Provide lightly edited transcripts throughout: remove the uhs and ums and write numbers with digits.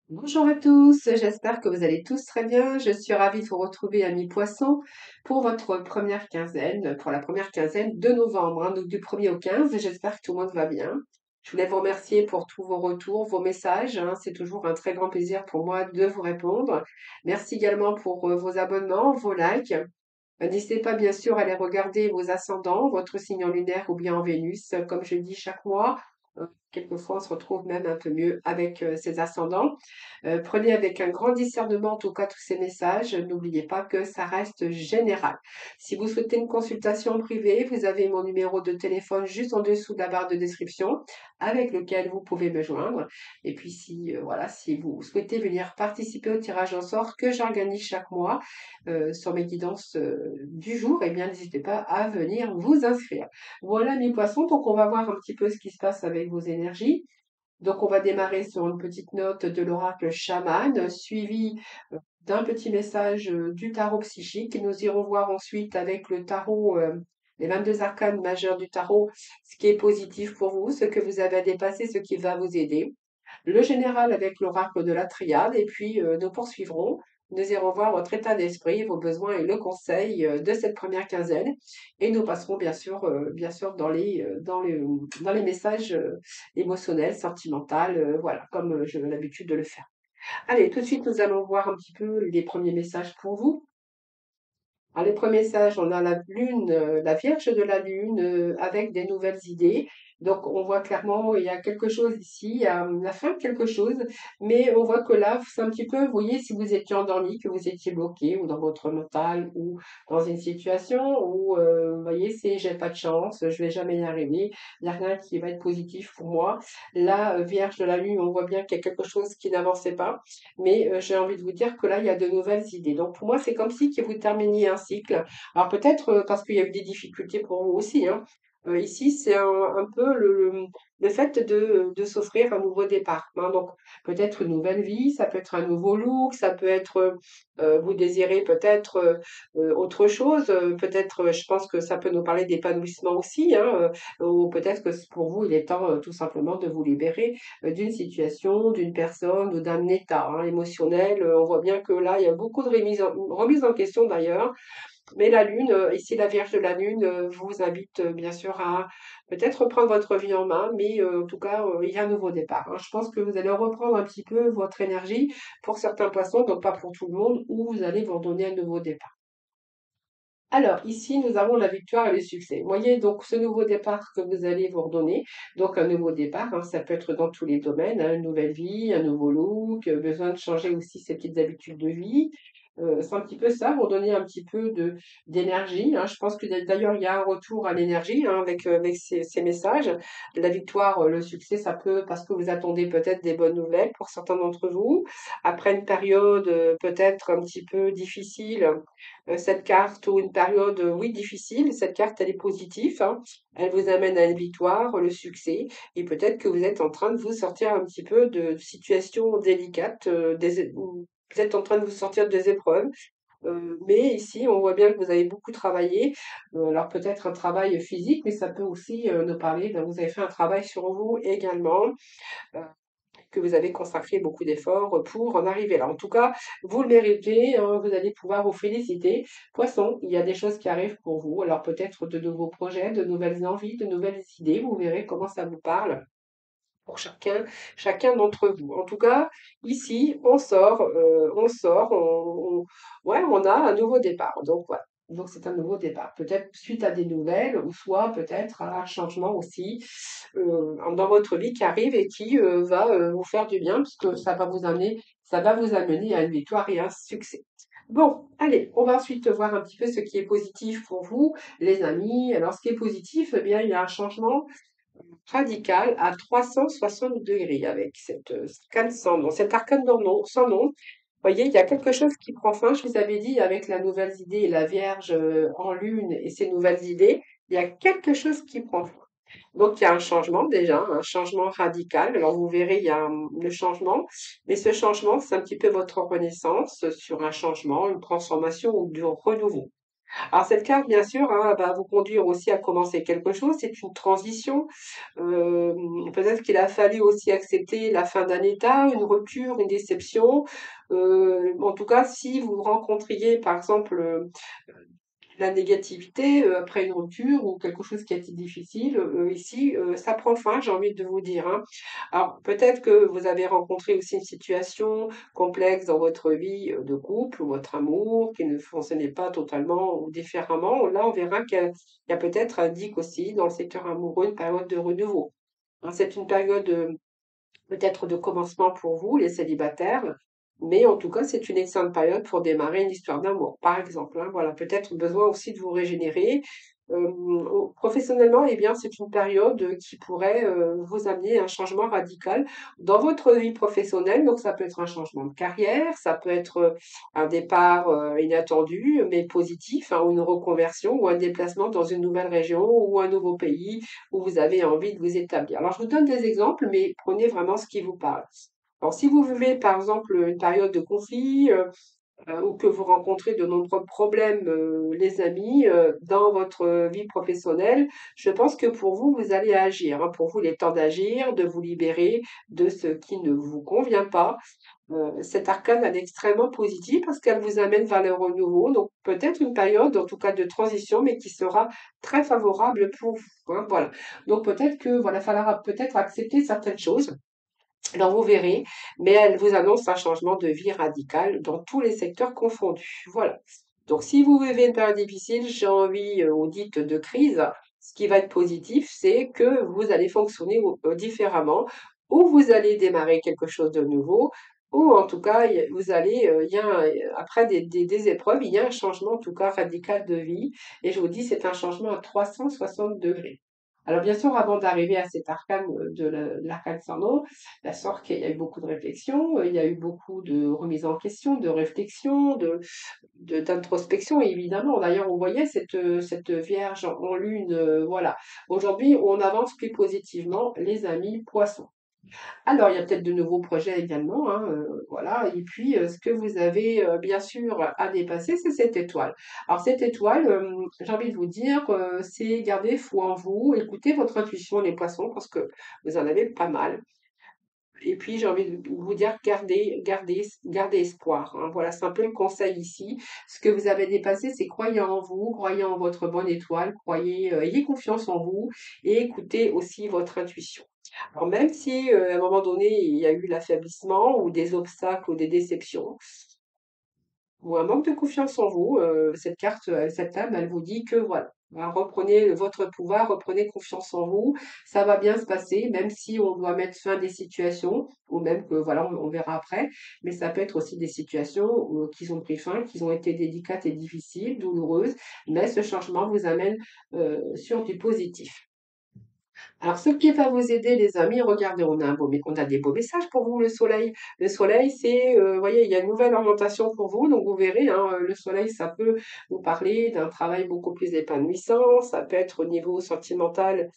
Bonjour à tous, j'espère que vous allez tous très bien. Je suis ravie de vous retrouver, amis poissons, pour votre première quinzaine, pour la première quinzaine de novembre, hein, donc du 1er au 15. J'espère que tout le monde va bien. Je voulais vous remercier pour tous vos retours, vos messages, hein. C'est toujours un très grand plaisir pour moi de vous répondre. Merci également pour vos abonnements, vos likes. N'hésitez pas bien sûr à aller regarder vos ascendants, votre signe en lunaire ou bien en Vénus, comme je le dis chaque mois. Quelquefois, on se retrouve même un peu mieux avec ces ascendants. Prenez avec un grand discernement en tout cas tous ces messages. N'oubliez pas que ça reste général. Si vous souhaitez une consultation privée, vous avez mon numéro de téléphone juste en dessous de la barre de description avec lequel vous pouvez me joindre. Et puis si voilà, si vous souhaitez venir participer au tirage au sort que j'organise chaque mois, sur mes guidances du jour, eh bien, n'hésitez pas à venir vous inscrire. Voilà mes poissons, donc on va voir un petit peu ce qui se passe avec vos énergies. Donc on va démarrer sur une petite note de l'oracle chaman, suivi d'un petit message du tarot psychique. Et nous irons voir ensuite avec le tarot, les 22 arcanes majeures du tarot, ce qui est positif pour vous, ce que vous avez à dépasser, ce qui va vous aider. Le général avec l'oracle de la triade, et puis nous poursuivrons. Nous irons voir votre état d'esprit, vos besoins et le conseil de cette première quinzaine. Et nous passerons bien sûr dans les messages émotionnels, sentimentaux, voilà, comme j'ai l'habitude de le faire. Allez, tout de suite, nous allons voir un petit peu les premiers messages pour vous. Alors, les premiers messages, on a la lune, la Vierge de la Lune, avec des nouvelles idées. Donc, on voit clairement, il y a quelque chose ici, il y a la fin de quelque chose, mais on voit que là, c'est un petit peu, vous voyez, si vous étiez endormi, que vous étiez bloqué, ou dans votre mental, ou dans une situation où, vous voyez, c'est j'ai pas de chance, je vais jamais y arriver, il n'y a rien qui va être positif pour moi. Là, Vierge de la Lune, on voit bien qu'il y a quelque chose qui n'avançait pas. Mais j'ai envie de vous dire que là, il y a de nouvelles idées. Donc pour moi, c'est comme si que vous terminiez un cycle. Alors peut-être parce qu'il y a eu des difficultés pour vous aussi, hein. Ici, c'est un peu le fait de s'offrir un nouveau départ, hein. Donc peut-être une nouvelle vie, ça peut être un nouveau look, ça peut être, vous désirez peut-être autre chose, peut-être, je pense que ça peut nous parler d'épanouissement aussi, hein, ou peut-être que pour vous, il est temps tout simplement de vous libérer d'une situation, d'une personne ou d'un état hein, émotionnel. On voit bien que là, il y a beaucoup de remise en question d'ailleurs. Mais la Lune, ici la Vierge de la Lune, vous invite bien sûr à peut-être reprendre votre vie en main, mais en tout cas, il y a un nouveau départ, hein. Je pense que vous allez reprendre un petit peu votre énergie pour certains poissons, donc pas pour tout le monde, où vous allez vous redonner un nouveau départ. Alors, ici, nous avons la victoire et le succès. Vous voyez, donc, ce nouveau départ que vous allez vous redonner, donc un nouveau départ, hein, ça peut être dans tous les domaines, hein, une nouvelle vie, un nouveau look, besoin de changer aussi ses petites habitudes de vie. C'est un petit peu ça, vous donner un petit peu d'énergie, hein. Je pense que d'ailleurs, il y a un retour à l'énergie hein, avec ces messages. La victoire, le succès, ça peut, parce que vous attendez peut-être des bonnes nouvelles pour certains d'entre vous. Après une période peut-être un petit peu difficile, cette carte ou une période, oui, difficile, cette carte, elle est positive, hein. Elle vous amène à une victoire, le succès, et peut-être que vous êtes en train de vous sortir un petit peu de situations délicates, où vous êtes en train de vous sortir des épreuves. Mais ici, on voit bien que vous avez beaucoup travaillé. Alors peut-être un travail physique, mais ça peut aussi nous parler, vous avez fait un travail sur vous également. Euh, que vous avez consacré beaucoup d'efforts pour en arriver là. En tout cas, vous le méritez, hein, vous allez pouvoir vous féliciter. Poisson, il y a des choses qui arrivent pour vous. Alors peut-être de nouveaux projets, de nouvelles envies, de nouvelles idées. Vous verrez comment ça vous parle pour chacun d'entre vous. En tout cas, ici, ouais, on a un nouveau départ. Donc voilà. Donc c'est un nouveau départ. Peut-être suite à des nouvelles, ou soit peut-être à un changement aussi dans votre vie qui arrive et qui va vous faire du bien, puisque ça va vous amener à une victoire et un succès. Bon, allez, on va ensuite voir un petit peu ce qui est positif pour vous, les amis. Alors, ce qui est positif, eh bien, il y a un changement radical à 360 degrés avec cette arcane sans nom. Cet arcane sans nom, vous voyez, il y a quelque chose qui prend fin. Je vous avais dit avec la nouvelle idée, la Vierge en lune et ses nouvelles idées, il y a quelque chose qui prend fin. Donc, il y a un changement déjà, un changement radical. Alors, vous verrez, il y a le changement, mais ce changement, c'est un petit peu votre renaissance sur un changement, une transformation ou du renouveau. Alors cette carte, bien sûr, hein, va vous conduire aussi à commencer quelque chose. C'est une transition. Peut-être qu'il a fallu aussi accepter la fin d'un état, une rupture, une déception. En tout cas, si vous rencontriez, par exemple, la négativité, après une rupture ou quelque chose qui a été difficile, ici, ça prend fin, j'ai envie de vous dire, hein. Alors peut-être que vous avez rencontré aussi une situation complexe dans votre vie, de couple ou votre amour qui ne fonctionnait pas totalement ou différemment. Là, on verra qu'il y a peut-être indique aussi dans le secteur amoureux une période de renouveau, hein. C'est une période, peut-être de commencement pour vous, les célibataires, mais en tout cas, c'est une excellente période pour démarrer une histoire d'amour, par exemple, hein. Voilà, peut-être besoin aussi de vous régénérer. Professionnellement, eh bien, c'est une période qui pourrait vous amener à un changement radical dans votre vie professionnelle. Donc, ça peut être un changement de carrière, ça peut être un départ inattendu, mais positif, hein, ou une reconversion, ou un déplacement dans une nouvelle région, ou un nouveau pays, où vous avez envie de vous établir. Alors, je vous donne des exemples, mais prenez vraiment ce qui vous parle. Alors, si vous vivez, par exemple, une période de conflit, ou que vous rencontrez de nombreux problèmes, les amis, dans votre vie professionnelle, je pense que pour vous, vous allez agir, hein. Pour vous, il est temps d'agir, de vous libérer de ce qui ne vous convient pas. Cette arcane, elle est extrêmement positive parce qu'elle vous amène vers le renouveau. Donc, peut-être une période, en tout cas, de transition, mais qui sera très favorable pour vous, hein, voilà. Donc, peut-être que, voilà, il faudra peut-être accepter certaines choses. Alors, vous verrez, mais elle vous annonce un changement de vie radical dans tous les secteurs confondus. Voilà. Donc, si vous vivez une période difficile, j'ai envie, ou dite de crise, ce qui va être positif, c'est que vous allez fonctionner différemment, ou vous allez démarrer quelque chose de nouveau, ou en tout cas, vous allez, il y a après des épreuves, il y a un changement en tout cas radical de vie. Et je vous dis, c'est un changement à 360 degrés. Alors bien sûr, avant d'arriver à cet arcane de l'arcane sans nom, la sorte qu'il y a eu beaucoup de réflexions, il y a eu beaucoup de remises en question, de réflexions, d'introspection, évidemment. D'ailleurs, on voyait cette Vierge en lune, voilà. Aujourd'hui, on avance plus positivement, les amis poissons. Alors, il y a peut-être de nouveaux projets également, hein, voilà. Et puis, ce que vous avez bien sûr à dépasser, c'est cette étoile. Alors, cette étoile, j'ai envie de vous dire, c'est garder foi en vous, écoutez votre intuition, les poissons, parce que vous en avez pas mal. Et puis, j'ai envie de vous dire, gardez espoir, hein. Voilà, c'est un peu le conseil ici. Ce que vous avez dépassé, c'est croyez en vous, croyez en votre bonne étoile, croyez, ayez confiance en vous et écoutez aussi votre intuition. Alors même si, à un moment donné, il y a eu l'affaiblissement ou des obstacles ou des déceptions ou un manque de confiance en vous, cette carte, cette table, elle vous dit que voilà, ben, reprenez votre pouvoir, reprenez confiance en vous, ça va bien se passer, même si on doit mettre fin à des situations ou même que voilà, on verra après, mais ça peut être aussi des situations, qui ont pris fin, qui ont été délicates et difficiles, douloureuses, mais ce changement vous amène, sur du positif. Alors, ce qui va vous aider, les amis, regardez, on a des beaux messages pour vous, le soleil. Le soleil, c'est, vous voyez, il y a une nouvelle orientation pour vous, donc vous verrez, hein, le soleil, ça peut vous parler d'un travail beaucoup plus épanouissant, ça peut être au niveau sentimental,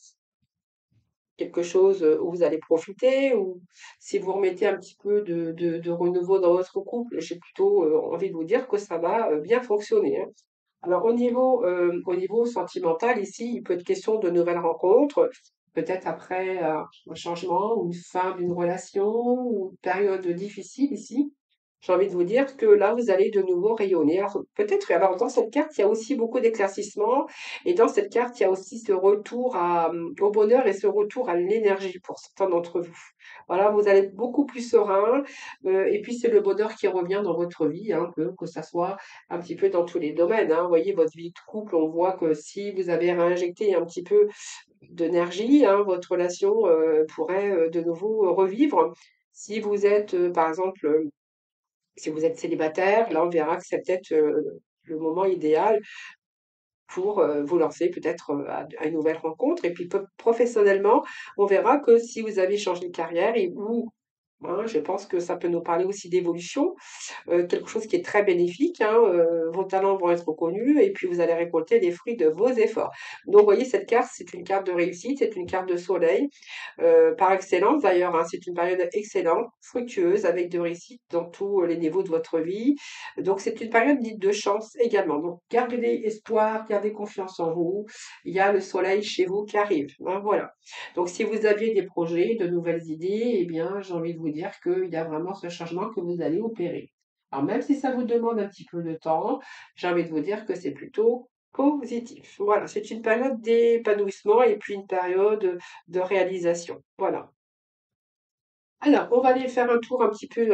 quelque chose où vous allez profiter, ou si vous remettez un petit peu de renouveau dans votre couple, j'ai plutôt envie de vous dire que ça va bien fonctionner, hein. Alors au niveau sentimental, ici, il peut être question de nouvelles rencontres, peut-être après un changement ou une fin d'une relation ou une période difficile ici. J'ai envie de vous dire que là, vous allez de nouveau rayonner. Alors, peut-être, alors dans cette carte, il y a aussi beaucoup d'éclaircissements et dans cette carte, il y a aussi ce retour au bonheur et ce retour à l'énergie pour certains d'entre vous. Voilà, vous allez être beaucoup plus serein, et puis c'est le bonheur qui revient dans votre vie, hein, que ça soit un petit peu dans tous les domaines, hein. Vous voyez, votre vie de couple, on voit que si vous avez réinjecté un petit peu d'énergie, hein, votre relation pourrait de nouveau revivre. Si vous êtes, par exemple, si vous êtes célibataire, là, on verra que c'est peut-être le moment idéal pour vous lancer peut-être à une nouvelle rencontre. Et puis professionnellement, on verra que si vous avez changé de carrière et ou hein. Je pense que ça peut nous parler aussi d'évolution, quelque chose qui est très bénéfique, hein, vos talents vont être reconnus et puis vous allez récolter les fruits de vos efforts. Donc, vous voyez, cette carte, c'est une carte de réussite, c'est une carte de soleil, par excellence d'ailleurs, hein. C'est une période excellente, fructueuse, avec de réussite dans tous les niveaux de votre vie. Donc, c'est une période dite de chance également. Donc, gardez espoir, gardez confiance en vous. Il y a le soleil chez vous qui arrive, hein, voilà. Donc, si vous aviez des projets, de nouvelles idées, eh bien, j'ai envie de vous dire qu'il y a vraiment ce changement que vous allez opérer. Alors, même si ça vous demande un petit peu de temps, j'ai envie de vous dire que c'est plutôt positif. Voilà, c'est une période d'épanouissement et puis une période de réalisation. Voilà. Alors, on va aller faire un tour un petit peu le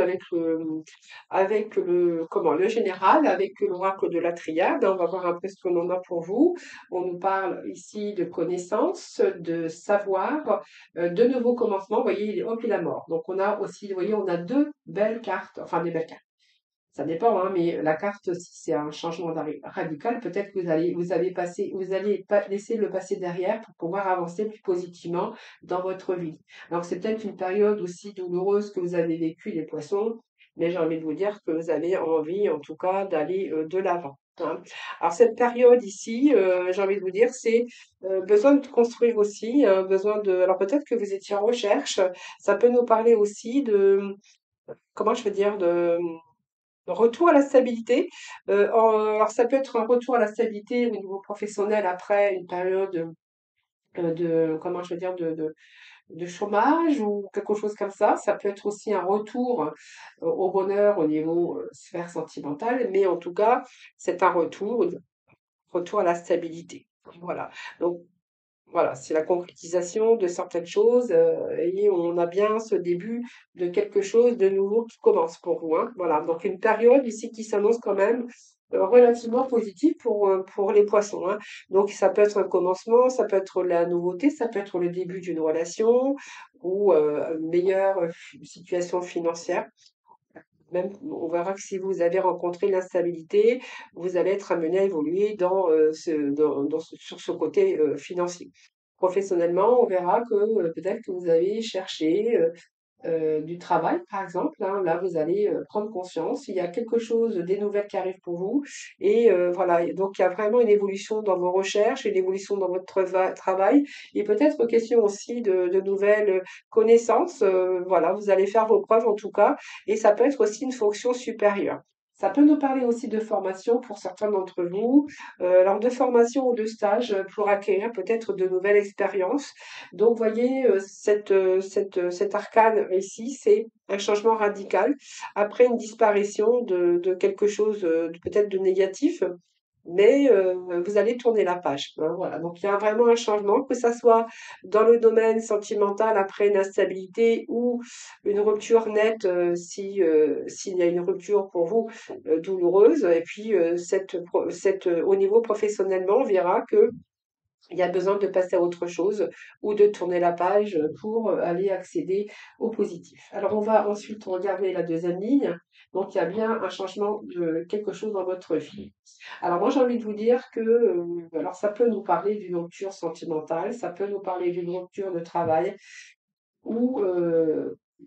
général, avec l'oracle de la triade. On va voir un peu ce qu'on en a pour vous. On nous parle ici de connaissances, de savoir, de nouveaux commencements. Vous voyez, il est hop, il a mort. Donc, on a aussi, vous voyez, on a deux belles cartes, enfin des belles cartes. Ça dépend, hein, mais la carte, si c'est un changement radical, peut-être que vous allez pas laisser le passé derrière pour pouvoir avancer plus positivement dans votre vie. Donc, c'est peut-être une période aussi douloureuse que vous avez vécue, les poissons, mais j'ai envie de vous dire que vous avez envie, en tout cas, d'aller de l'avant, hein. Alors, cette période ici, j'ai envie de vous dire, c'est besoin de construire aussi, besoin de. Alors, peut-être que vous étiez en recherche, ça peut nous parler aussi de, comment je veux dire, de retour à la stabilité. Alors ça peut être un retour à la stabilité au niveau professionnel après une période comment je veux dire, de chômage ou quelque chose comme ça. Ça peut être aussi un retour au bonheur au niveau sphère sentimentale, mais en tout cas, c'est un retour à la stabilité. Voilà. Donc, voilà, c'est la concrétisation de certaines choses et on a bien ce début de quelque chose de nouveau qui commence pour vous, hein. Voilà, donc une période ici qui s'annonce quand même relativement positive pour les poissons, hein. Donc ça peut être un commencement, ça peut être la nouveauté, ça peut être le début d'une relation ou une meilleure situation financière. Même, on verra que si vous avez rencontré l'instabilité, vous allez être amené à évoluer sur ce côté financier. Professionnellement, on verra que peut-être que vous avez cherché du travail, par exemple, hein. Là, vous allez prendre conscience, il y a quelque chose, des nouvelles qui arrivent pour vous. Et voilà, et donc il y a vraiment une évolution dans vos recherches, une évolution dans votre travail, et peut-être question aussi de nouvelles connaissances. Voilà, vous allez faire vos preuves en tout cas, et ça peut être aussi une fonction supérieure. Ça peut nous parler aussi de formation pour certains d'entre vous, alors de formation ou de stage pour acquérir peut-être de nouvelles expériences. Donc, voyez, cet arcane ici, c'est un changement radical après une disparition de quelque chose peut-être de négatif, mais vous allez tourner la page, hein, voilà. Donc, il y a vraiment un changement, que ça soit dans le domaine sentimental après une instabilité ou une rupture nette, s'il y a une rupture pour vous douloureuse. Et puis, au niveau professionnellement, on verra que il y a besoin de passer à autre chose ou de tourner la page pour aller accéder au positif. Alors, on va ensuite regarder la deuxième ligne. Donc, il y a bien un changement de quelque chose dans votre vie. Alors, moi, j'ai envie de vous dire que, alors, ça peut nous parler d'une rupture sentimentale, ça peut nous parler d'une rupture de travail, ou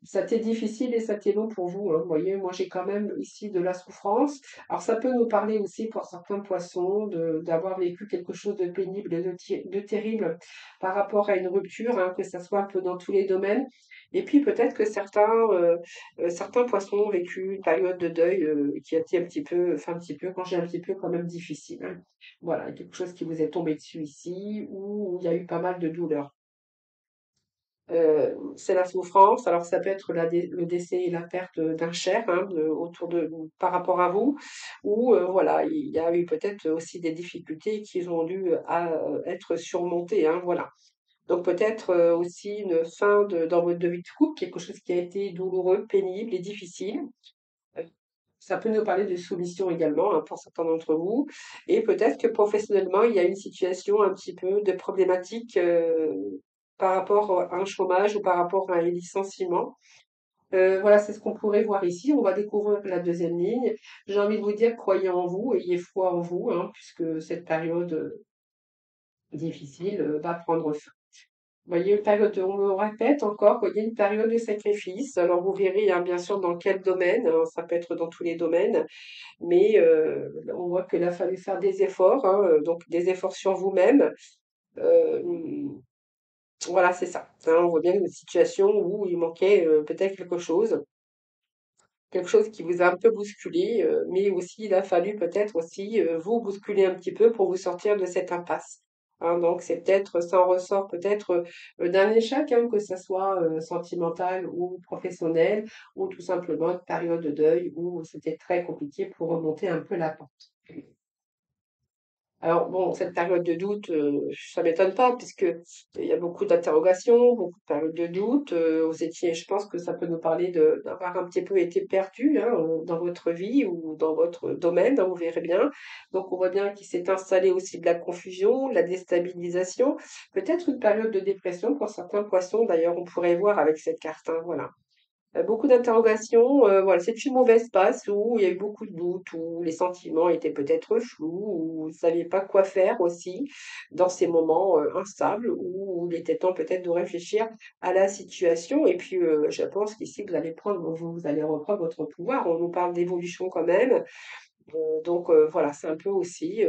ça t'est difficile et ça t'est long pour vous, hein. Vous voyez, moi j'ai quand même ici de la souffrance. Alors ça peut nous parler aussi pour certains poissons d'avoir vécu quelque chose de pénible et de terrible par rapport à une rupture, hein, que ça soit un peu dans tous les domaines. Et puis peut-être que certains poissons ont vécu une période de deuil qui a été quand j'ai un petit peu quand même difficile, hein. Voilà, quelque chose qui vous est tombé dessus ici, où il y a eu pas mal de douleurs. C'est la souffrance. Alors ça peut être le décès et la perte d'un cher, hein, par rapport à vous, ou voilà, il y a eu peut-être aussi des difficultés qui ont dû être surmontées, hein, voilà. Donc peut-être aussi une fin dans votre vie de couple, quelque chose qui a été douloureux, pénible et difficile. Euh, Ça peut nous parler de soumission également, hein, pour certains d'entre vous. Et peut-être que professionnellement, il y a une situation un petit peu de problématique par rapport à un chômage ou par rapport à un licenciement. Voilà, c'est ce qu'on pourrait voir ici. On va découvrir la deuxième ligne. J'ai envie de vous dire, croyez en vous, ayez foi en vous, hein, puisque cette période difficile va prendre fin. Voyez, une période, on me répète encore, voyez, une période de sacrifice. Alors vous verrez, hein, bien sûr, dans quel domaine, hein, ça peut être dans tous les domaines, mais on voit qu'il a fallu faire des efforts, hein, donc des efforts sur vous-même. Euh, voilà, c'est ça. Hein, on voit bien une situation où il manquait peut-être quelque chose qui vous a un peu bousculé, mais aussi il a fallu peut-être aussi vous bousculer un petit peu pour vous sortir de cette impasse. Hein, donc c'est peut-être, ça en ressort peut-être d'un échec, hein, que ça soit sentimental ou professionnel, ou tout simplement une période de deuil où c'était très compliqué pour remonter un peu la pente. Alors bon, cette période de doute, ça m'étonne pas puisque il y a beaucoup d'interrogations, beaucoup de périodes de doute. Vous étiez, je pense que ça peut nous parler d'avoir un petit peu été perdu, hein, dans votre vie ou dans votre domaine, hein, vous verrez bien. Donc on voit bien qu'il s'est installé aussi de la confusion, de la déstabilisation, peut-être une période de dépression pour certains poissons. D'ailleurs, on pourrait voir avec cette carte, hein, voilà. Beaucoup d'interrogations, voilà, c'est une mauvaise passe où il y a eu beaucoup de doutes, où les sentiments étaient peut-être flous, où vous ne saviez pas quoi faire aussi dans ces moments instables, où il était temps peut-être de réfléchir à la situation. Et puis, je pense qu'ici, vous allez reprendre votre pouvoir. On nous parle d'évolution quand même. Donc, voilà, c'est un peu aussi,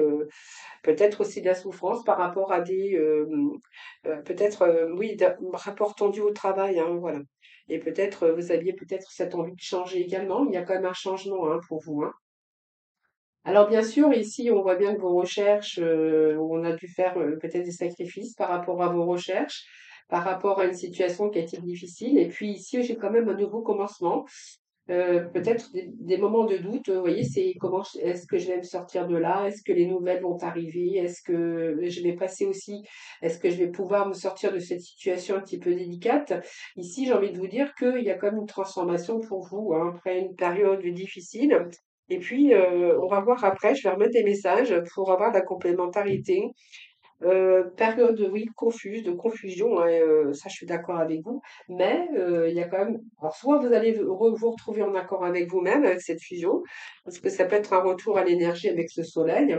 peut-être aussi de la souffrance par rapport à peut-être, oui, rapport tendu au travail, hein, voilà. Et peut-être, vous aviez peut-être cette envie de changer également. Il y a quand même un changement, hein, pour vous, hein. Alors bien sûr, ici, on voit bien que vos recherches, on a dû faire peut-être des sacrifices par rapport à vos recherches, par rapport à une situation qui a été difficile. Et puis ici, j'ai quand même un nouveau commencement. Peut-être des moments de doute, vous voyez, c'est est-ce que je vais me sortir de là? Est-ce que les nouvelles vont arriver? Est-ce que je vais passer aussi, est-ce que je vais pouvoir me sortir de cette situation un petit peu délicate? Ici, j'ai envie de vous dire qu'il y a quand même une transformation pour vous, hein, après une période difficile. Et puis, on va voir après, je vais remettre des messages pour avoir de la complémentarité. Période, oui, confuse, de confusion, hein, ça je suis d'accord avec vous, mais il y a quand même, alors soit vous allez vous retrouver en accord avec vous-même, avec cette fusion, parce que ça peut être un retour à l'énergie avec ce soleil.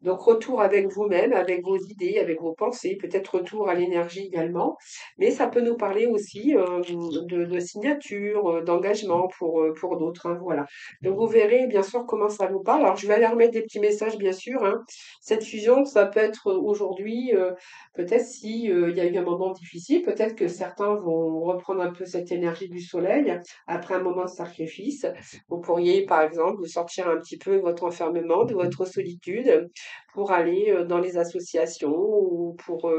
Donc retour avec vous-même, avec vos idées, avec vos pensées, peut-être retour à l'énergie également, mais ça peut nous parler aussi de signature, d'engagement pour d'autres, hein, voilà. Donc vous verrez bien sûr comment ça vous parle. Alors je vais aller remettre des petits messages bien sûr, hein. Cette fusion, ça peut être aujourd'hui, peut-être si il y a eu un moment difficile, peut-être que certains vont reprendre un peu cette énergie du soleil après un moment de sacrifice. Vous pourriez, par exemple, vous sortir un petit peu de votre enfermement, de votre solitude, pour aller dans les associations ou pour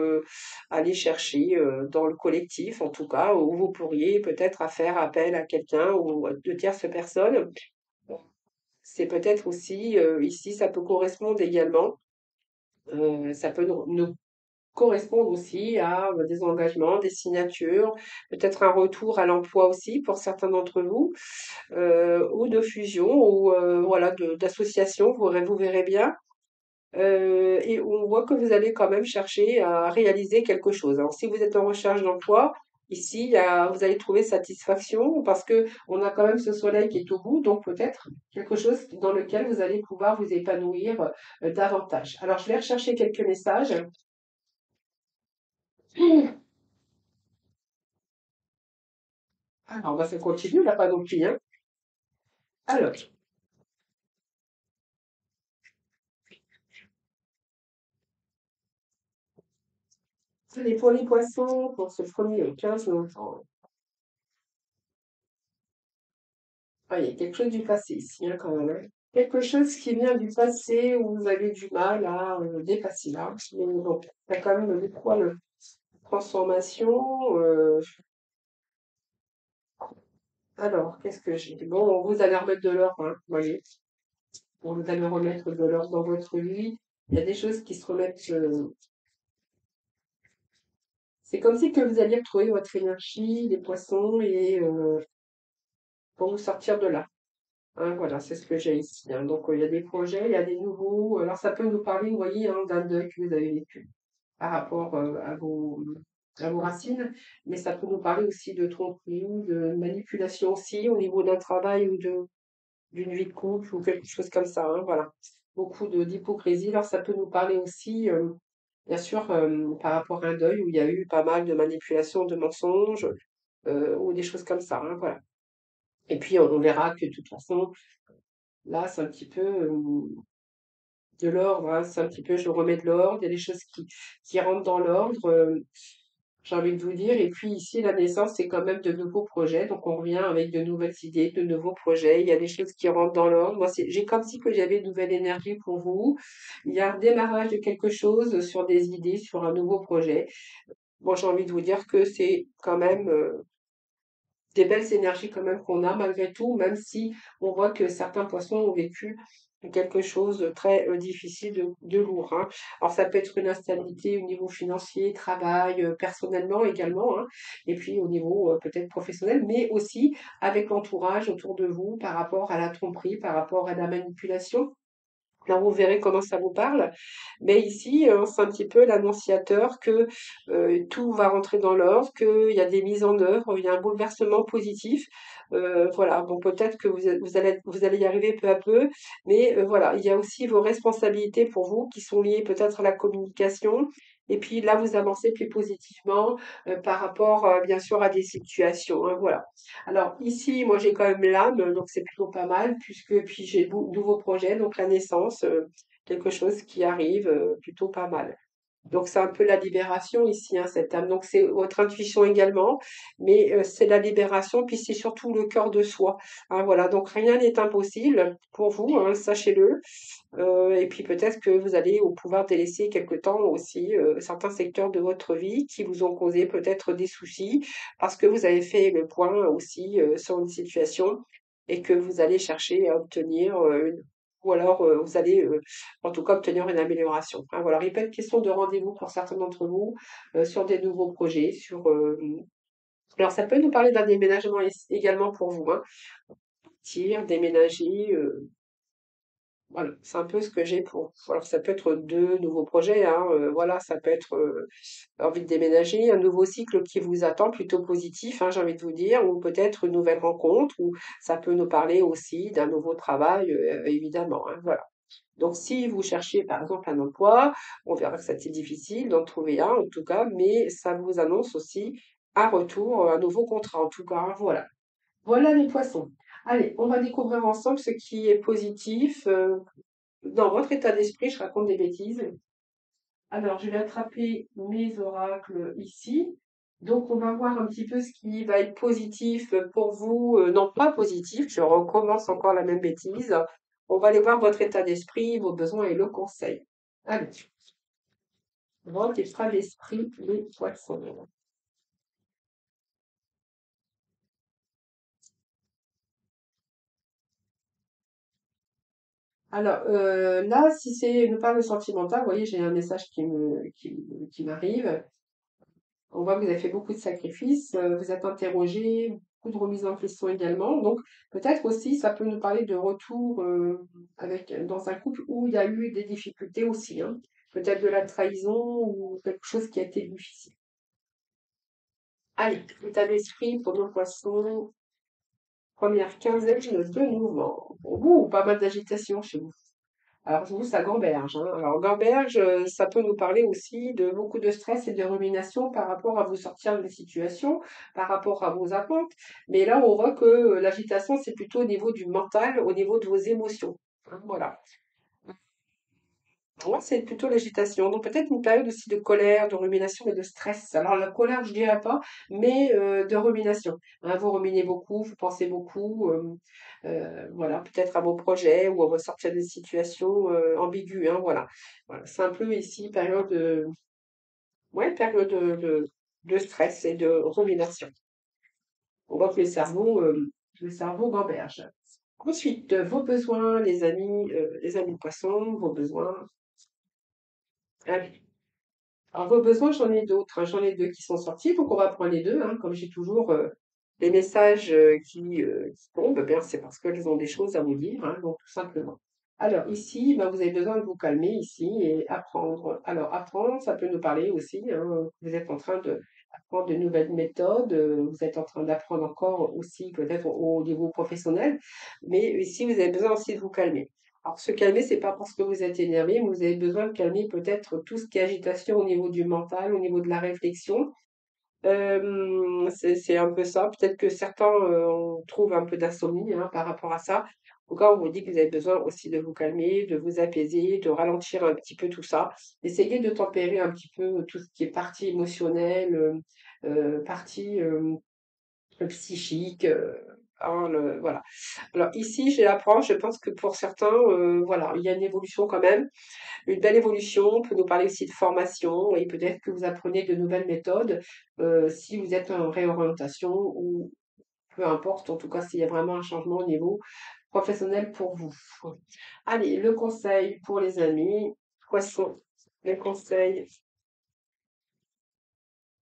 aller chercher dans le collectif, en tout cas, où vous pourriez peut-être à faire appel à quelqu'un ou à de tierces personnes. C'est peut-être aussi, ici, ça peut correspondre également ça peut nous correspondre aussi à des engagements, des signatures, peut-être un retour à l'emploi aussi pour certains d'entre vous, ou de fusion, ou voilà, d'association, vous verrez bien. Et on voit que vous allez quand même chercher à réaliser quelque chose. Alors, si vous êtes en recherche d'emploi, ici, vous allez trouver satisfaction parce que on a quand même ce soleil qui est au bout, donc peut-être quelque chose dans lequel vous allez pouvoir vous épanouir davantage. Alors, je vais rechercher quelques messages. Alors, bah, ça continue, là, pas non plus, hein. Alors, pour les poissons, pour ce premier le 15 novembre, ah, il y a quelque chose du passé ici, hein, quand même, hein. Quelque chose qui vient du passé où vous avez du mal à dépasser là. Mais bon, il y a quand même des points de transformation. Alors, qu'est-ce que j'ai? Bon, vous allez remettre de l'or, hein, vous voyez. Bon, vous allez remettre de l'or dans votre vie. Il y a des choses qui se remettent. C'est comme si que vous alliez retrouver votre énergie, les poissons, et pour vous sortir de là. Hein, voilà, c'est ce que j'ai ici, hein. Donc, il y a des projets, il y a des nouveaux. Alors, ça peut nous parler, vous voyez, hein, d'un deuil que vous avez vécu par rapport à vos racines, mais ça peut nous parler aussi de tromperie, de manipulation aussi au niveau d'un travail ou d'une vie de couple ou quelque chose comme ça, hein, voilà. Beaucoup d'hypocrisie. Alors, ça peut nous parler aussi bien sûr, par rapport à un deuil où il y a eu pas mal de manipulations, de mensonges, ou des choses comme ça, hein, voilà. Et puis on verra que de toute façon, là, c'est un petit peu, de l'ordre, hein, c'est un petit peu je remets de l'ordre, il y a des choses qui rentrent dans l'ordre, j'ai envie de vous dire. Et puis ici, la naissance, c'est quand même de nouveaux projets, donc on revient avec de nouvelles idées, de nouveaux projets. Il y a des choses qui rentrent dans l'ordre. Moi, j'ai comme si que j'avais une nouvelle énergie pour vous. Il y a un démarrage de quelque chose sur des idées, sur un nouveau projet. Bon, j'ai envie de vous dire que c'est quand même des belles énergies quand même qu'on a malgré tout, même si on voit que certains poissons ont vécu quelque chose de très difficile, de lourd, hein. Alors ça peut être une instabilité au niveau financier, travail, personnellement également, hein, et puis au niveau peut-être professionnel, mais aussi avec l'entourage autour de vous par rapport à la tromperie, par rapport à la manipulation. Là, vous verrez comment ça vous parle. Mais ici, c'est un petit peu l'annonciateur que tout va rentrer dans l'ordre, qu'il y a des mises en œuvre, il y a un bouleversement positif. Voilà, bon, peut-être que vous allez y arriver peu à peu, mais voilà, il y a aussi vos responsabilités pour vous qui sont liées peut-être à la communication. Et puis là, vous avancez plus positivement par rapport, bien sûr, à des situations, hein, voilà. Alors ici, moi j'ai quand même l'âme, donc c'est plutôt pas mal, puisque puis j'ai de nouveaux projets, donc la naissance, quelque chose qui arrive, plutôt pas mal. Donc c'est un peu la libération ici, hein, cette âme. Donc c'est votre intuition également, mais c'est la libération, puis c'est surtout le cœur de soi, hein, voilà. Donc rien n'est impossible pour vous, hein, sachez-le. Et puis peut-être que vous allez au pouvoir délaisser quelque temps aussi certains secteurs de votre vie qui vous ont causé peut-être des soucis parce que vous avez fait le point aussi sur une situation et que vous allez chercher à obtenir ou alors vous allez en tout cas obtenir une amélioration, hein, voilà. Il peut être question de rendez-vous pour certains d'entre vous sur des nouveaux projets, alors ça peut nous parler d'un déménagement également pour vous, hein. Partir, déménager, voilà, c'est un peu ce que j'ai pour. Alors, ça peut être 2 nouveaux projets, hein, voilà, ça peut être, envie de déménager, un nouveau cycle qui vous attend, plutôt positif, hein, j'ai envie de vous dire, ou peut-être une nouvelle rencontre, ou ça peut nous parler aussi d'un nouveau travail, évidemment, hein, voilà. Donc si vous cherchez, par exemple, un emploi, on verra que c'est difficile d'en trouver un, en tout cas, mais ça vous annonce aussi un retour, un nouveau contrat, en tout cas, hein, voilà. Voilà les poissons. Allez, on va découvrir ensemble ce qui est positif, dans votre état d'esprit. Je raconte des bêtises. Alors, je vais attraper mes oracles ici. Donc, on va voir un petit peu ce qui va être positif pour vous. Non, pas positif, je recommence encore la même bêtise. On va aller voir votre état d'esprit, vos besoins et le conseil. Allez, votre état d'esprit, les poissons. Alors, là, si c'est une part sentimentale, vous voyez, j'ai un message qui m'arrive. On voit que vous avez fait beaucoup de sacrifices, vous êtes interrogé, beaucoup de remises en question également. Donc, peut-être aussi, ça peut nous parler de retour dans un couple où il y a eu des difficultés aussi, hein. Peut-être de la trahison ou quelque chose qui a été difficile. Allez, état d'esprit pour nos poissons, première quinzaine de novembre. Ouh, pas mal d'agitation chez vous. Alors, vous, ça gamberge, hein. Alors, gamberge, ça peut nous parler aussi de beaucoup de stress et de rumination par rapport à vous sortir d'une situation, par rapport à vos attentes. Mais là, on voit que l'agitation, c'est plutôt au niveau du mental, au niveau de vos émotions, hein, voilà. Moi, c'est plutôt l'agitation. Donc, peut-être une période aussi de colère, de rumination et de stress. Alors, la colère, je dirais pas, mais de rumination, hein. Vous ruminez beaucoup, vous pensez beaucoup, voilà, peut-être à vos projets ou à vos sortir des situations ambiguës, hein, voilà. Voilà, c'est un peu ici période, ouais, période de stress et de rumination. On voit que le cerveau gamberge. Ensuite, vos besoins, les amis poissons, vos besoins. Alors, vos besoins, j'en ai d'autres, hein. J'en ai deux qui sont sortis, donc on va prendre les deux, hein. Comme j'ai toujours les messages qui tombent, bien, c'est parce qu'elles ont des choses à vous dire, hein, donc tout simplement. Alors, ici, ben, vous avez besoin de vous calmer ici et apprendre. Alors, apprendre, ça peut nous parler aussi, hein. Vous êtes en train d'apprendre de nouvelles méthodes, vous êtes en train d'apprendre encore aussi, peut-être au niveau professionnel, mais ici, vous avez besoin aussi de vous calmer. Alors, se calmer, c'est pas parce que vous êtes énervé, mais vous avez besoin de calmer peut-être tout ce qui est agitation au niveau du mental, au niveau de la réflexion. C'est un peu ça. Peut-être que certains trouvent un peu d'insomnie hein, par rapport à ça. En tout cas, on vous dit que vous avez besoin aussi de vous calmer, de vous apaiser, de ralentir un petit peu tout ça. Essayez de tempérer un petit peu tout ce qui est partie émotionnelle, partie psychique. Hein, voilà. Alors ici, j'ai l'approche, je pense que pour certains, voilà, il y a une évolution quand même, une belle évolution. On peut nous parler aussi de formation et peut-être que vous apprenez de nouvelles méthodes si vous êtes en réorientation ou peu importe, en tout cas s'il y a vraiment un changement au niveau professionnel pour vous. Allez, le conseil pour les amis, poisson, les conseils.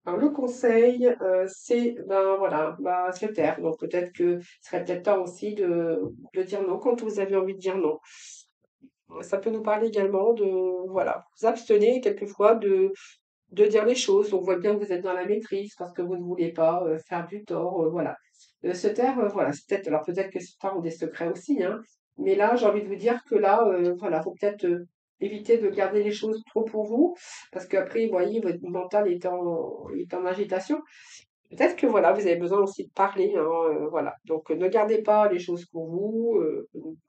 Alors, le conseil, c'est ben voilà, bah, se taire. Donc peut-être que ce serait peut-être temps aussi de dire non quand vous avez envie de dire non. Ça peut nous parler également de, voilà, vous abstenez quelquefois de dire les choses. On voit bien que vous êtes dans la maîtrise parce que vous ne voulez pas faire du tort, voilà. Se taire, voilà, c'est peut-être, alors peut-être que certains ont des secrets aussi, hein, mais là, j'ai envie de vous dire que là, voilà, faut peut-être éviter de garder les choses trop pour vous parce qu'après, vous voyez, votre mental est en agitation. Peut-être que voilà, vous avez besoin aussi de parler, hein, voilà. Donc ne gardez pas les choses pour vous.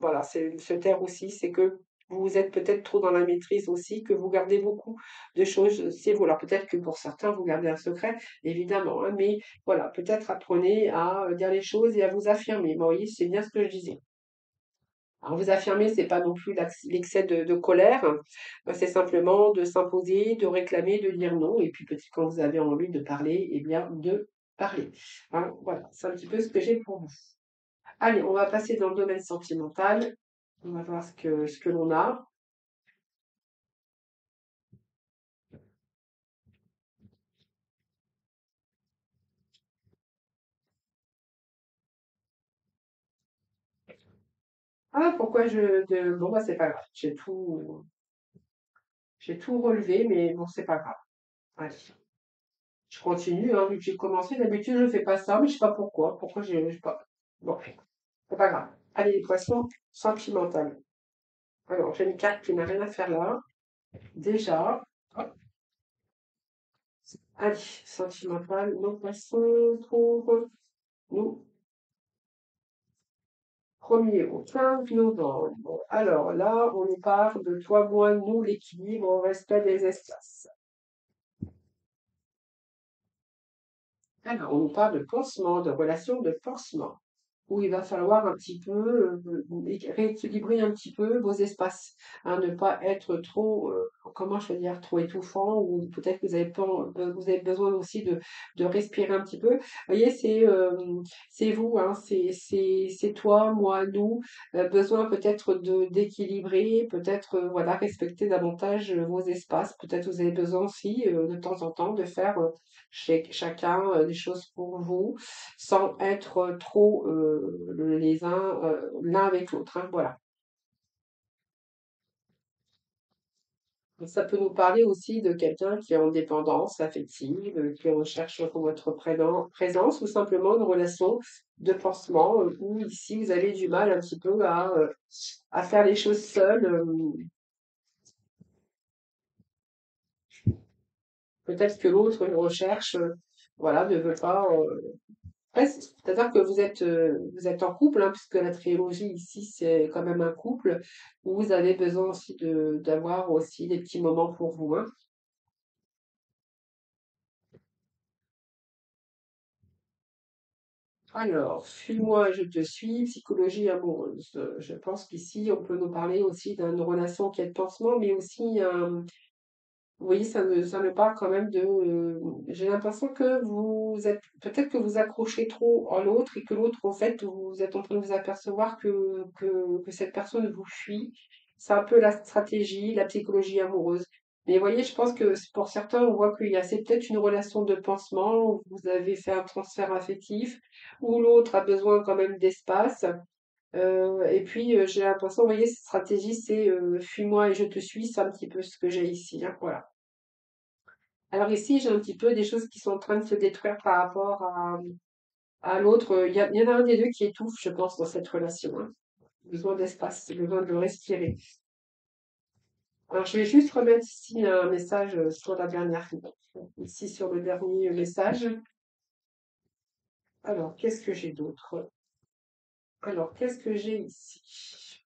Voilà, c'est se taire aussi, c'est que vous êtes peut-être trop dans la maîtrise aussi, que vous gardez beaucoup de choses. C'est vous. Alors peut-être que pour certains, vous gardez un secret, évidemment, hein, mais voilà, peut-être apprenez à dire les choses et à vous affirmer. Bon, oui, c'est bien ce que je disais. Alors vous affirmer, c'est pas non plus l'excès de colère, c'est simplement de s'imposer, de réclamer, de dire non, et puis peut-être quand vous avez envie de parler, eh bien de parler. Hein, voilà, c'est un petit peu ce que j'ai pour vous. Allez, on va passer dans le domaine sentimental. On va voir ce que l'on a. Ah, pourquoi bon, bah, c'est pas grave. J'ai tout relevé, mais bon, c'est pas grave. Allez, je continue, hein, vu que j'ai commencé. D'habitude, je fais pas ça, mais je sais pas pourquoi. Pourquoi j'ai pas. Bon, c'est pas grave. Allez, les poissons, sentimental. Alors, j'ai une carte qui n'a rien à faire là. Déjà, hop, allez, sentimental, nos poissons pour nous, 1er au 15 novembre. Bon, alors là, on nous parle de toi, moi, nous, l'équilibre au respect des espaces. Alors, on nous parle de pansement, de relations de pansement, où il va falloir un petit peu rééquilibrer un petit peu vos espaces, hein, ne pas être trop, comment je veux dire, trop étouffant, ou peut-être que vous avez besoin aussi de respirer un petit peu. Vous voyez, c'est vous, hein, c'est toi, moi, nous, besoin peut-être d'équilibrer, peut-être voilà, respecter davantage vos espaces. Peut-être vous avez besoin aussi de temps en temps de faire chacun des choses pour vous sans être trop les uns l'un avec l'autre, hein, voilà. Ça peut nous parler aussi de quelqu'un qui est en dépendance affective, qui recherche votre présence ou simplement une relation de pansement où ici vous avez du mal un petit peu à faire les choses seules. Peut-être que l'autre recherche, voilà, ne veut pas. Ouais, c'est-à-dire que vous êtes en couple, hein, puisque la trilogie ici, c'est quand même un couple, où vous avez besoin aussi d'avoir aussi des petits moments pour vous, hein. Alors, suis-moi, je te suis, psychologie amoureuse. Je pense qu'ici, on peut nous parler aussi d'une relation qui est de pansement, mais aussi oui, ça me parle quand même j'ai l'impression que vous êtes, peut-être que vous accrochez trop à l'autre et que l'autre, en fait, vous êtes en train de vous apercevoir que cette personne vous fuit. C'est un peu la stratégie, la psychologie amoureuse. Mais vous voyez, je pense que pour certains, on voit c'est peut-être une relation de pansement, où vous avez fait un transfert affectif, où l'autre a besoin quand même d'espace. Et puis, j'ai l'impression, vous voyez, cette stratégie, c'est fuis-moi et je te suis, c'est un petit peu ce que j'ai ici, hein, voilà. Alors ici, j'ai un petit peu des choses qui sont en train de se détruire par rapport à l'autre. Il y en a un des deux qui étouffe, je pense, dans cette relation, hein. besoin d'espace, besoin de respirer. Alors, je vais juste remettre ici un message sur la dernière, ici sur le dernier message. Alors, qu'est-ce que j'ai d'autre? Alors, qu'est-ce que j'ai ici?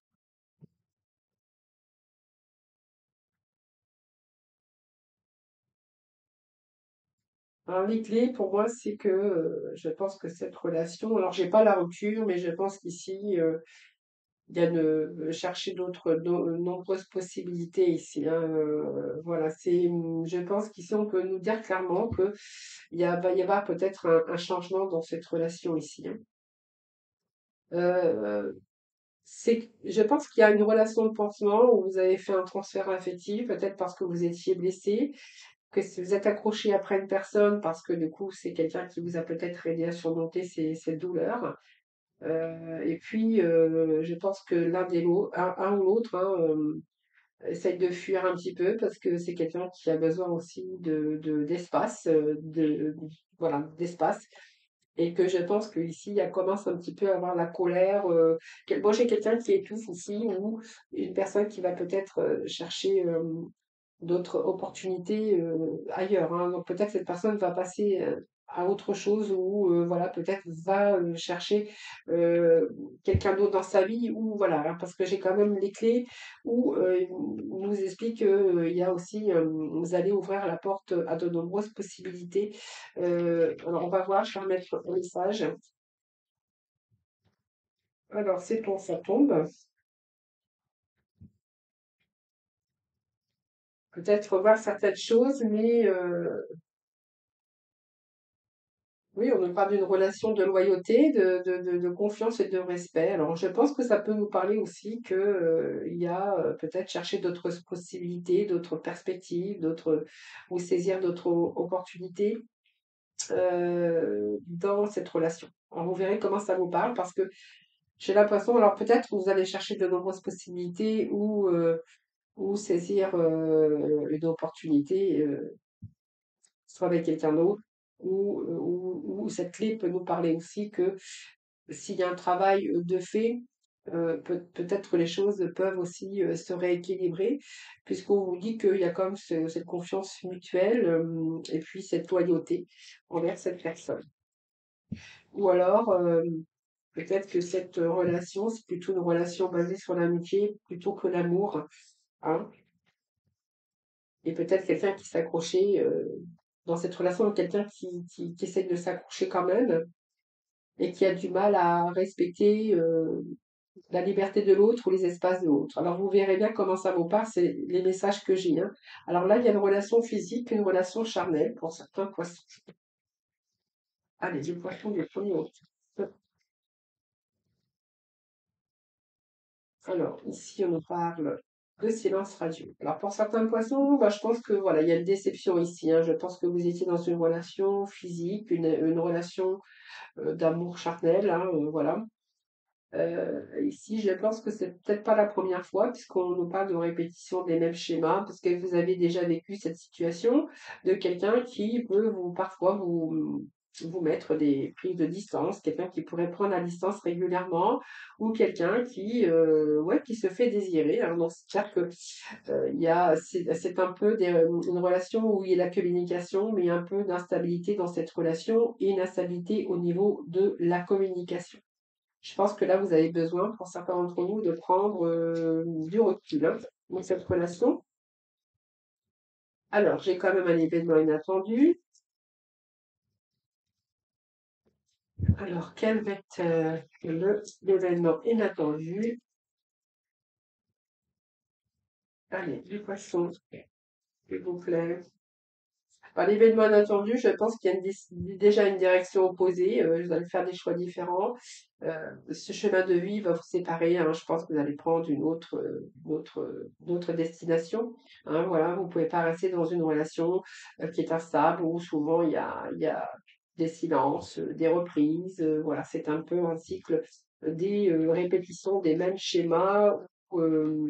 Alors, les clés, pour moi, c'est que je pense que cette relation, alors j'ai pas la rupture, mais je pense qu'ici, il y a chercher d'autres, nombreuses possibilités ici, hein, voilà, je pense qu'ici, on peut nous dire clairement que va y avoir peut-être un changement dans cette relation ici, hein. Euh, je pense qu'il y a une relation de pansement où vous avez fait un transfert affectif, peut-être parce que vous étiez blessé, que si vous êtes accroché après une personne parce que du coup c'est quelqu'un qui vous a peut-être aidé à surmonter cette douleur. Et puis je pense que un ou l'autre, hein, essaye de fuir un petit peu parce que c'est quelqu'un qui a besoin aussi d'espace, voilà, d'espace. Et que je pense qu'ici, il commence un petit peu à avoir la colère. Moi, j'ai quelqu'un qui étouffe ici, ou une personne qui va peut-être chercher d'autres opportunités ailleurs, hein. Donc peut-être cette personne va passer à autre chose ou voilà, peut-être va chercher euh, quelqu'un d'autre dans sa vie ou voilà, hein, parce que j'ai quand même les clés où il nous explique qu'il y a aussi, vous allez ouvrir la porte à de nombreuses possibilités. Alors on va voir, je vais remettre un message. Alors c'est bon, ça tombe. Peut-être revoir certaines choses, mais oui, on nous parle d'une relation de loyauté, de confiance et de respect. Alors, je pense que ça peut nous parler aussi que, il y a peut-être chercher d'autres possibilités, d'autres perspectives, ou saisir d'autres opportunités dans cette relation. Alors, vous verrez comment ça vous parle parce que j'ai l'impression, alors peut-être que vous allez chercher de nombreuses possibilités ou saisir une opportunité, soit avec quelqu'un d'autre, ou cette clé peut nous parler aussi que s'il y a un travail de fait, peut-être que les choses peuvent aussi se rééquilibrer, puisqu'on vous dit qu'il y a quand même cette confiance mutuelle et puis cette loyauté envers cette personne. Ou alors, peut-être que cette relation, c'est plutôt une relation basée sur l'amitié plutôt que l'amour, hein. Et peut-être quelqu'un qui s'accrochait dans cette relation, quelqu'un qui essaie de s'accrocher quand même et qui a du mal à respecter la liberté de l'autre ou les espaces de l'autre. Alors vous verrez bien comment ça vous part, c'est les messages que j'ai, hein. Alors là, il y a une relation physique, une relation charnelle pour certains poissons. Allez, les poissons du premier au Alors, ici, on nous parle de silence radio. Alors, pour certains poissons, bah, je pense que voilà, il y a une déception ici, hein. Je pense que vous étiez dans une relation physique, une relation d'amour charnel, hein, voilà. Ici, je pense que c'est peut-être pas la première fois, puisqu'on nous parle de répétition des mêmes schémas, parce que vous avez déjà vécu cette situation de quelqu'un qui peut parfois vous mettre des prises de distance, quelqu'un qui pourrait prendre la distance régulièrement, ou quelqu'un ouais, qui se fait désirer, hein. Donc, c'est clair que c'est un peu une relation où il y a la communication, mais un peu d'instabilité dans cette relation et une instabilité au niveau de la communication. Je pense que là, vous avez besoin, pour certains d'entre vous, de prendre du recul, hein, dans cette relation. Alors, j'ai quand même un événement inattendu. Alors, quel va être l'événement inattendu? Allez, du poisson, s'il vous plaît. Enfin, l'événement inattendu, je pense qu'il y a déjà une direction opposée. Vous allez faire des choix différents. Ce chemin de vie va vous séparer, hein. Je pense que vous allez prendre une autre destination, hein. Voilà, vous ne pouvez pas rester dans une relation qui est instable où souvent il y a des silences, des reprises. Voilà, c'est un peu un cycle des répétitions des mêmes schémas. euh,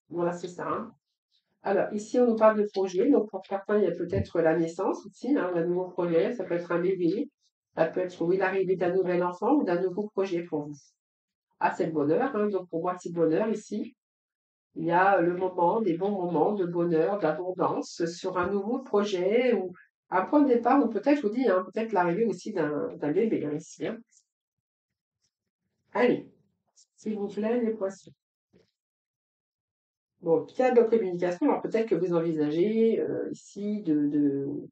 voilà, c'est ça, hein. Alors, ici, on nous parle de projet. Donc, pour certains, il y a peut-être la naissance aussi, hein, d'un nouveau projet. Ça peut être un bébé. Ça peut être, oui, l'arrivée d'un nouvel enfant ou d'un nouveau projet pour vous. Ah, c'est le bonheur, hein, donc pour moi, c'est le bonheur ici. Il y a le moment, des bons moments de bonheur, d'abondance sur un nouveau projet ou un point de départ ou peut-être, je vous dis, hein, peut-être l'arrivée aussi d'un bébé hein, ici. Hein. Allez, s'il vous plaît, les poissons. Bon, il y a de la communication, alors peut-être que vous envisagez ici de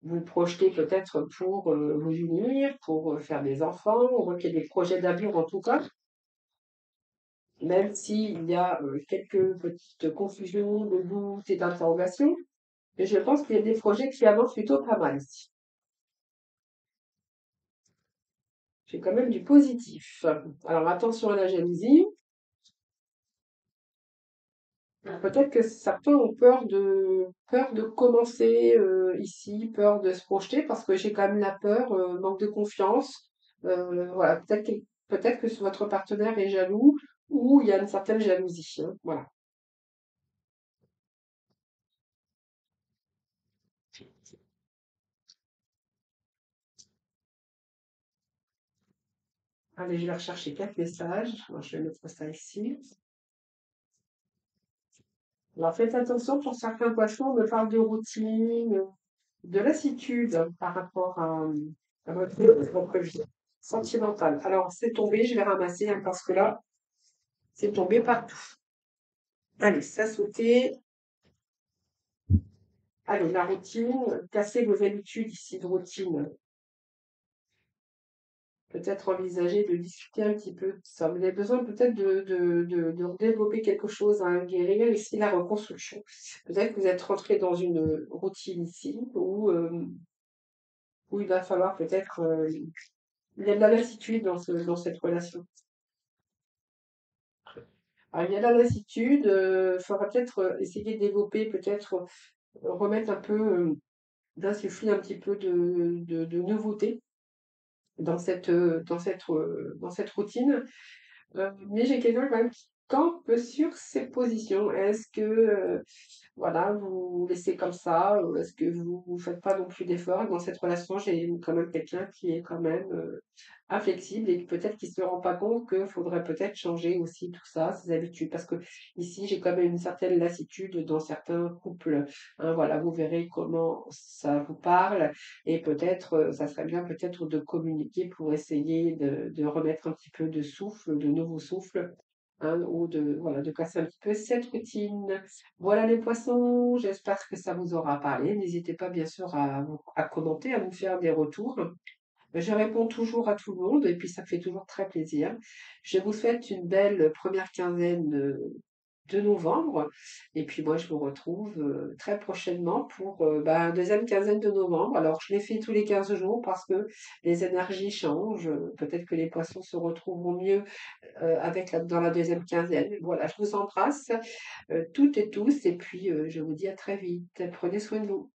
vous projeter peut-être pour vous unir, pour faire des enfants, on voit qu'il y a des projets d'avenir en tout cas, même s'il y a quelques petites confusions, de doutes et d'interrogations. Mais je pense qu'il y a des projets qui avancent plutôt pas mal ici. J'ai quand même du positif. Alors attention à la jalousie. Peut-être que certains ont peur de commencer ici, peur de se projeter, parce que j'ai quand même la peur, manque de confiance. Voilà, peut-être que votre partenaire est jaloux ou il y a une certaine jalousie. Hein, voilà. Allez, je vais rechercher quatre messages. Alors, je vais mettre ça ici. Alors faites attention, pour certains poissons, on me parle de routine, de lassitude par rapport à votre vie sentimentale. Alors, c'est tombé, je vais ramasser hein, parce que là, c'est tombé partout. Allez, ça sauter. Allez, la routine, casser vos habitudes ici de routine. Peut-être envisager de discuter un petit peu de ça. Vous avez besoin peut-être de développer quelque chose à guérir ici, la reconstruction. Peut-être que vous êtes rentré dans une routine ici où il va falloir peut-être il y a de la lassitude dans cette relation. Alors, il y a de la lassitude, il faudra peut-être essayer de développer, peut-être remettre un peu, d'insuffler un petit peu de nouveauté dans cette routine. Mais j'ai quelqu'un quand même qui campe sur ses positions. Est-ce que voilà, vous vous laissez comme ça, est-ce que vous ne faites pas non plus d'efforts? Dans cette relation, j'ai quand même quelqu'un qui est quand même inflexible et peut-être qui se rend pas compte qu'il faudrait peut-être changer aussi tout ça, ses habitudes. Parce que ici, j'ai quand même une certaine lassitude dans certains couples. Hein, voilà, vous verrez comment ça vous parle et peut-être, ça serait bien peut-être de communiquer pour essayer de remettre un petit peu de souffle, de nouveau souffle. Hein, ou voilà, de casser un petit peu cette routine. Voilà les poissons, j'espère que ça vous aura parlé. N'hésitez pas bien sûr à commenter, à nous faire des retours. Je réponds toujours à tout le monde et puis ça me fait toujours très plaisir. Je vous souhaite une belle première quinzaine de novembre et puis moi je vous retrouve très prochainement pour une deuxième quinzaine de novembre. Alors je les fais tous les 15 jours parce que les énergies changent. Peut-être que les poissons se retrouveront mieux dans la deuxième quinzaine. Voilà, je vous embrasse toutes et tous et puis je vous dis à très vite. Prenez soin de vous.